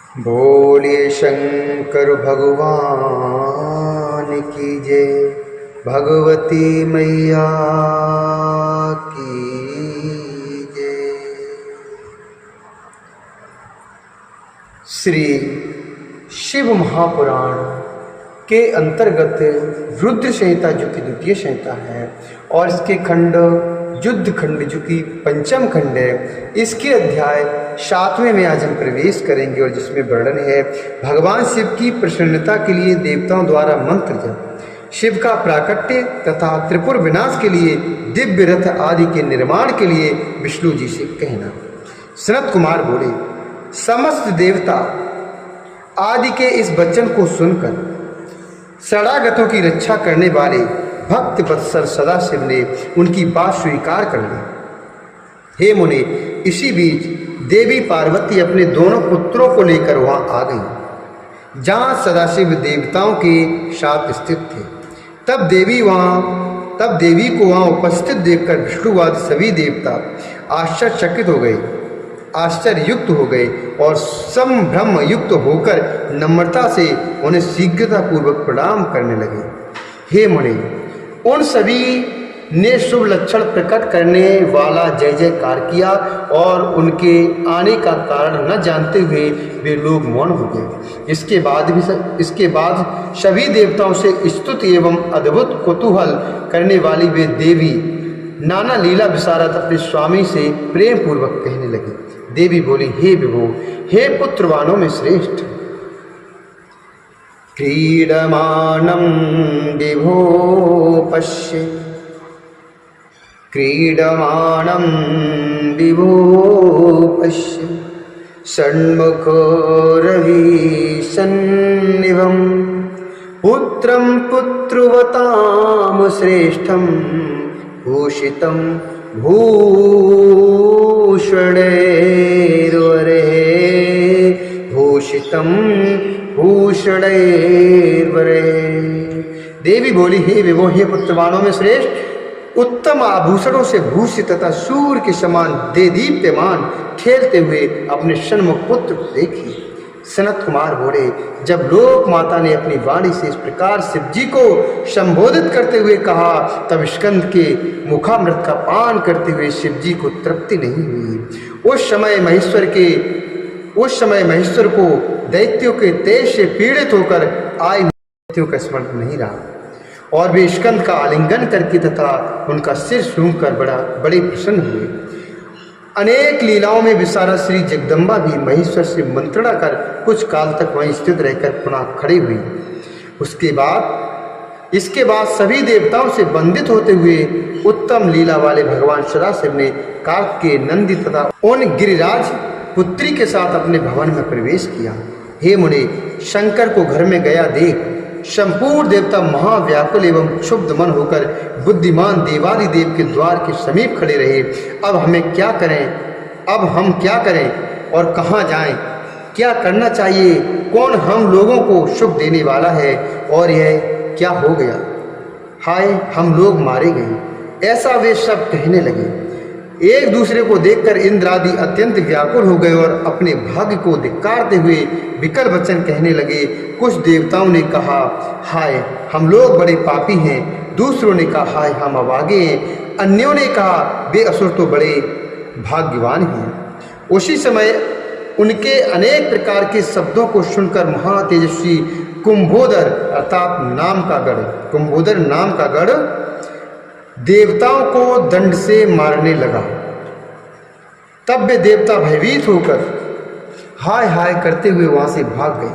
बोलिए शंकर भगवान की जय, भगवती मैया की जय। श्री शिव महापुराण के अंतर्गत रुद्र संहिता जो कि द्वितीय संहिता है और इसके खंड युद्ध खंड जो कि पंचम खंड है, इसके अध्याय 7वें में आज हम प्रवेश करेंगे और जिसमें वर्णन है भगवान शिव की प्रसन्नता के लिए देवताओं द्वारा मंत्र जप, शिव का प्राकट्य तथा त्रिपुर विनाश के लिए दिव्य रथ आदि के निर्माण के लिए विष्णु जी से कहना। सनत कुमार बोले, समस्त देवता आदि के इस वचन को सुनकर शरणागतों की रक्षा करने वाले भक्त वत्सल सदाशिव ने उनकी बात स्वीकार कर ली। हे मुनि, इसी बीच देवी पार्वती अपने दोनों पुत्रों को लेकर वहां आ गई जहां सदाशिव देवताओं के साथ स्थित थे। तब देवी को वहां उपस्थित देखकर विष्णुवाद सभी देवता आश्चर्यचकित हो गए, आश्चर्ययुक्त हो गए और संभ्रम युक्त होकर नम्रता से उन्हें शीघ्रतापूर्वक प्रणाम करने लगे। हे मुनि, उन सभी ने शुभ लक्षण प्रकट करने वाला जय जयकार किया और उनके आने का कारण न जानते हुए वे लोग मौन हो गए। इसके बाद सभी देवताओं से स्तुति एवं अद्भुत कुतूहल करने वाली वे देवी नाना लीला विशारद अपने स्वामी से प्रेम पूर्वक कहने लगी। देवी बोली, हे विभो, हे पुत्रवानों में श्रेष्ठ, क्रीडमानं विभो पश्य, क्रीडमानं विभो पश्य, षण्मुखो रविसन्निभं, पुत्रं पुत्रवतां श्रेष्ठं, भूषितं भूषणैर्वरे, भूषितं भूषणैर्वरे। देवी बोली, हे विभो, हे पुत्रवानों में श्रेष्ठ, उत्तम आभूषणों से भूषित तथा सूर्य के समान देदीप्यमान खेलते हुए अपने सन्मुख पुत्र को देखिए। सनत कुमार बोले, जब लोक माता ने अपनी वाणी से इस प्रकार शिव जी को संबोधित करते हुए कहा, तब स्कंद के मुखामृत का पान करते हुए शिव जी को तृप्ति नहीं हुई। उस समय महेश्वर को दैत्यों के तेज से पीड़ित होकर आए दैत्यों का स्मरण नहीं रहा और वे स्कंद का आलिंगन करके तथा उनका सिर सूंघकर बड़े प्रसन्न हुए। अनेक लीलाओं में विशारद श्री जगदम्बा भी महेश्वर से मंत्रणा कर कुछ काल तक वहीं स्थित रहकर पुनः खड़ी हुई। इसके बाद सभी देवताओं से बंधित होते हुए उत्तम लीला वाले भगवान सदाशिव ने कार्तिकेय, नंदी तथा उन गिरिराज पुत्री के साथ अपने भवन में प्रवेश किया। हे मुनि, शंकर को घर में गया देख संपूर्ण देवता महाव्याकुल एवं क्षुब्ध मन होकर बुद्धिमान देवादिदेव के द्वार के समीप खड़े रहे। अब हम क्या करें और कहाँ जाएं? क्या करना चाहिए? कौन हम लोगों को सुख देने वाला है और यह क्या हो गया? हाय, हम लोग मारे गए, ऐसा वे सब कहने लगे। एक दूसरे को देखकर इंद्र आदि अत्यंत व्याकुल हो गए और अपने भाग्य को धिक्कारते हुए विकल वचन कहने लगे। कुछ देवताओं ने कहा, हाय, हम लोग बड़े पापी हैं। दूसरों ने कहा, हाय, हम अभागे हैं। अन्यों ने कहा, वे असुर तो बड़े भाग्यवान हैं। उसी समय उनके अनेक प्रकार के शब्दों को सुनकर महातेजस्वी कुंभोदर नाम का गढ़ देवताओं को दंड से मारने लगा। तब वे देवता भयभीत होकर हाय हाय करते हुए वहां से भाग गए।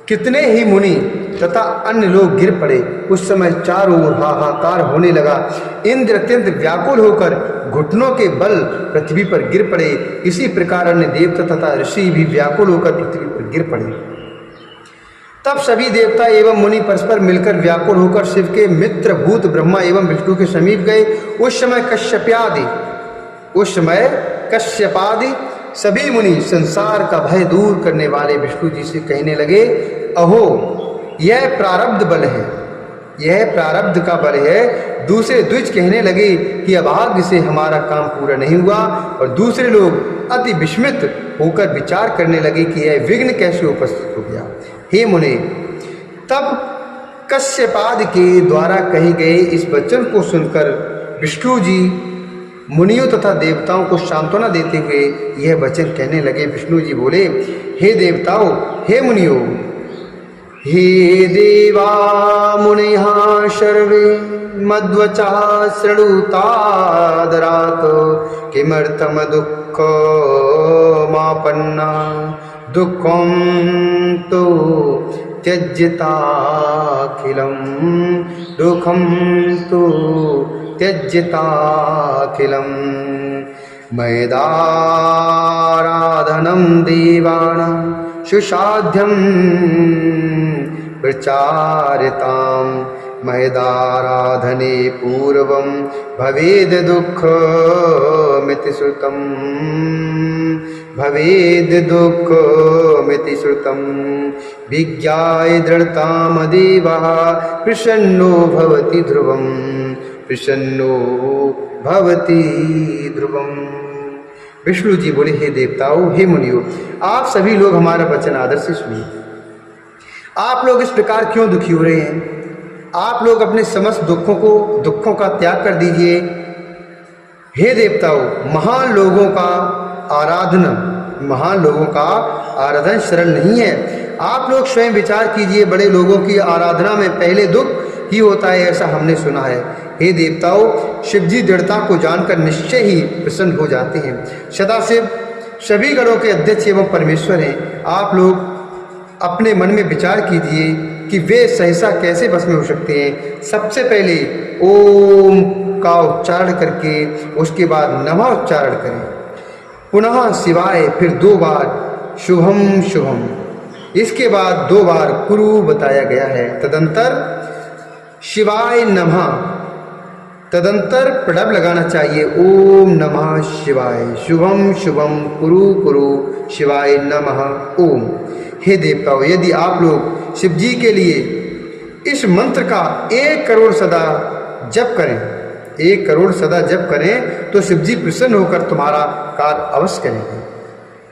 कितने ही मुनि तथा अन्य लोग गिर पड़े। उस समय चारों ओर हाहाकार होने लगा। इंद्र अत्यंत व्याकुल होकर घुटनों के बल पृथ्वी पर गिर पड़े। इसी प्रकार अन्य देवता तथा ऋषि भी व्याकुल होकर पृथ्वी पर गिर पड़े। तब सभी देवता एवं मुनि परस्पर मिलकर व्याकुल होकर शिव के मित्र भूत ब्रह्मा एवं विष्णु के समीप गए। उस समय कश्यपादि सभी मुनि संसार का भय दूर करने वाले विष्णु जी से कहने लगे, अहो, यह प्रारब्ध बल है, यह प्रारब्ध का बल है। दूसरे द्विज कहने लगे कि अभाग्य से हमारा काम पूरा नहीं हुआ और दूसरे लोग अति विस्मित होकर विचार करने लगे कि यह विघ्न कैसे उपस्थित हो गया। हे मुने, तब कश्यपाद के द्वारा कहे गए इस वचन को सुनकर विष्णु जी मुनियों तथा देवताओं को सांत्वना देते हुए यह वचन कहने लगे। विष्णु जी बोले, हे देवताओं, हे मुनियों, हे देवा मुनिः सर्वे मद्वचा शृणुतादरात् किमर्थम दुःखमापन्ना दुःखं तु त्यज्यताखिलं दुःखं तु त्यज्यताखिलं मयदाराधनं देवानां सुसाध्यं प्रचार्यतां मयदाराधने पूर्वं भवेद् दुःखमिति श्रुतं भवेद् दुःखमिति श्रुतं विज्ञाय दृढतां देवः प्रसन्नो भवति ध्रुवं प्रसन्नो भवति ध्रुवम्। विष्णु जी बोले, हे देवताओं, हे मुनियों, आप सभी लोग हमारा वचन आदर से सुनिए। आप लोग इस प्रकार क्यों दुखी हो रहे हैं? आप लोग अपने समस्त दुखों का त्याग कर दीजिए। हे देवताओं, महान लोगों का आराधन सरल नहीं है। आप लोग स्वयं विचार कीजिए, बड़े लोगों की आराधना में पहले दुख ही होता है, ऐसा हमने सुना है। हे देवताओं, शिवजी दृढ़ता को जानकर निश्चय ही प्रसन्न हो जाते हैं। सदाशिव सभी गणों के अध्यक्ष एवं परमेश्वर हैं। आप लोग अपने मन में विचार कीजिए कि वे सहसा कैसे बस में हो सकते हैं। सबसे पहले ओम का उच्चारण करके उसके बाद नमः उच्चारण करें, पुनः शिवाय, फिर 2 बार शुभम शुभम, इसके बाद 2 बार कुरु बताया गया है। तदंतर शिवाय नमः, तदंतर प्रडब लगाना चाहिए। ओम नमः शिवाय, शुभम शुभम, कुरु कुरु, शिवाय नमः ओम। हे देवताओं, यदि आप लोग शिव जी के लिए इस मंत्र का 1 करोड़ सदा जप करें, 1 करोड़ सदा जप करें, तो शिव जी प्रसन्न होकर तुम्हारा कार्य अवश्य करेंगे।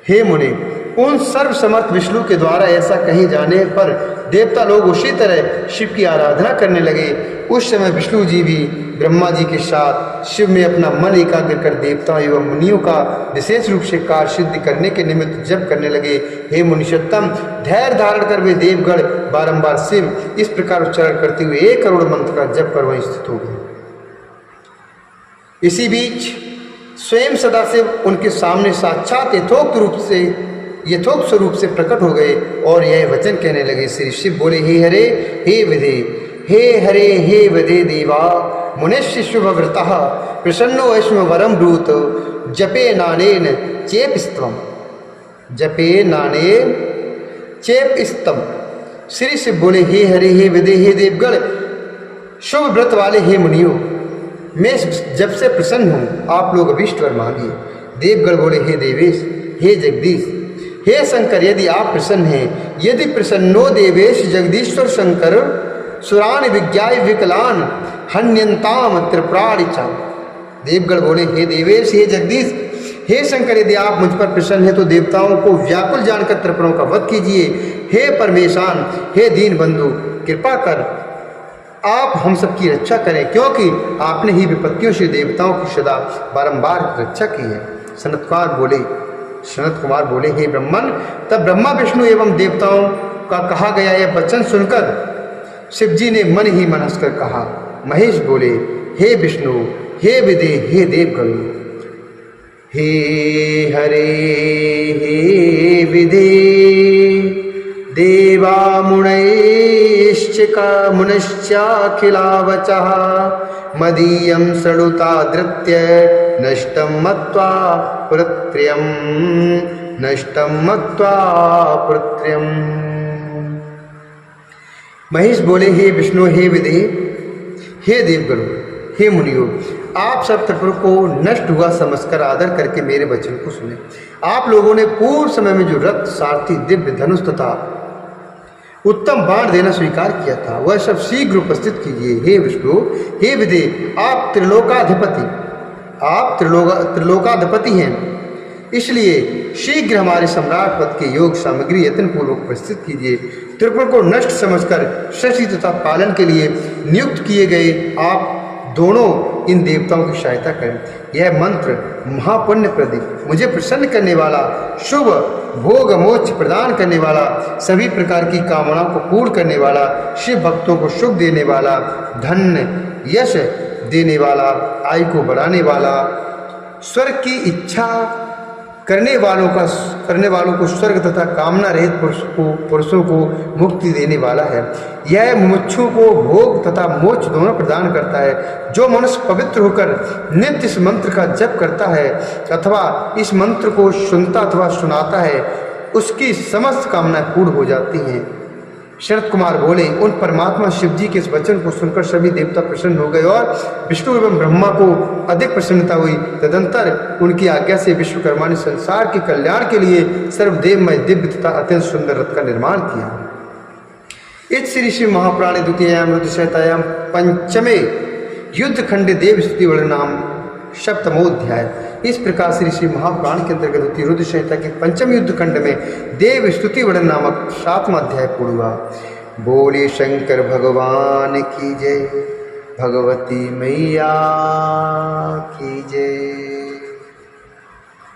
हे मुनि, उन सर्वसमर्थ विष्णु के द्वारा ऐसा कहे जाने पर देवता लोग उसी तरह शिव की आराधना करने लगे। उस समय विष्णु जी भी ब्रह्मा जी के साथ शिव में अपना मन एकाग्र कर देवता एवं मुनियों का विशेष रूप से कार्य सिद्ध करने के निमित्त जप करने लगे। हे मुनिषत्तम, धैर्य धारण कर वे देवगण बारंबार शिव इस प्रकार उच्चारण करते हुए 1 करोड़ मंत्र का जप कर वहीं स्थित हो गए। इसी बीच स्वयं सदाशिव उनके सामने साक्षात यथोक्त स्वरूप से प्रकट हो गए और यह वचन कहने लगे। श्री शिव बोले, हे हरे हे विधे, हे हरे हे विधे देवा मुनिश्च शुभव्रतः प्रसन्नो वैष्णव वरम ब्रूत जपे नानेन चेपस्तम, जपे नाने चेपस्तम। श्री शिव बोले, हे हरे हे विधे हे देवगण शुभ व्रत वाले हे मुनियों, मैं जब से प्रसन्न हूँ, आप लोग अभीष्ट वर मांगिए। देवगण बोले, हे देवेश, हे जगदीश, हे शंकर, यदि आप प्रसन्न हैं, यदि प्रसन्नो देवेश जगदीश्वर शंकर सुरान विज्ञाय विकलान हन्यंताम त्रिप्राणिचा। देवगण बोले, हे देवेश, हे जगदीश, हे शंकर, यदि आप मुझ पर प्रसन्न हैं तो देवताओं को व्याकुल जानकर त्रिपुरों का वध कीजिए। हे परमेशान, हे दीन बंधु, कृपा कर आप हम सबकी रक्षा करें, क्योंकि आपने ही विपत्तियों से देवताओं की सदा बारंबार रक्षा की है। सनत कुमार बोले, हे ब्रह्मन, तब ब्रह्मा विष्णु एवं देवताओं का कहा गया यह वचन सुनकर शिवजी ने मन ही मन हंसकर कहा। महेश बोले, हे विष्णु, हे विदे, हे देवगण, हे हरे हे विदे देवा मुनश्चाखिलावचः मदीयं सडुता धृत्य नष्टं मत्वा पृत्र्यम्। महेश बोले, हे विष्णु, हे विदे, हे देवगणों, हे मुनियों, आप सब त्रिपुर को नष्ट हुआ समझकर आदर करके मेरे वचन को सुने। आप लोगों ने पूर्व समय में जो रथ, सारथी, दिव्य धनुष तथा उत्तम बाण देना स्वीकार किया था, वह सब शीघ्र उपस्थित कीजिए। हे विष्णु, हे विदे, आप त्रिलोकाधिपति हैं। इसलिए शीघ्र हमारे सम्राट पद के योग सामग्री यत्न पूर्वक प्रस्तुत कीजिए। त्रिपुर को नष्ट समझकर शशि तथा पालन के लिए नियुक्त किए गए आप दोनों इन देवताओं की सहायता करें। यह मंत्र महापुण्यप्रद, मुझे प्रसन्न करने वाला, शुभ भोग मोक्ष प्रदान करने वाला, सभी प्रकार की कामनाओं को पूर्ण करने वाला, शिव भक्तों को सुख देने वाला, धन यश देने वाला, आयु को बढ़ाने वाला, स्वर्ग की इच्छा करने वालों को स्वर्ग तथा कामना रहित पुरुषों को मुक्ति देने वाला है। यह मुमुक्षु को भोग तथा मोक्ष दोनों प्रदान करता है। जो मनुष्य पवित्र होकर नित्य इस मंत्र का जप करता है अथवा इस मंत्र को सुनता अथवा सुनाता है, उसकी समस्त कामनाएं पूर्ण हो जाती हैं। शरद कुमार बोले, उन परमात्मा शिव जी के इस वचन को सुनकर सभी देवता प्रसन्न हो गए और विष्णु एवं ब्रह्मा को अधिक प्रसन्नता हुई। तदंतर उनकी आज्ञा से विश्वकर्मा ने संसार के कल्याण के लिए सर्वदेवमय दिव्य तथा अत्यंत सुंदर रथ का निर्माण किया। इस श्री शिव महापुराणे द्वितीयाम रुद्र संहितायाम पंचमे युद्ध खंड देव स्तुति वर्णनाम सप्तमोध्याय। इस प्रकार श्री श्री महापुराण के अंतर्गत होती रुद्र संहिता के पंचम युद्ध खंड में देव स्तुति वर्णन नामक 7वां अध्याय पूर्ण हुआ। बोले शंकर भगवान की जय, भगवती मैया की जय।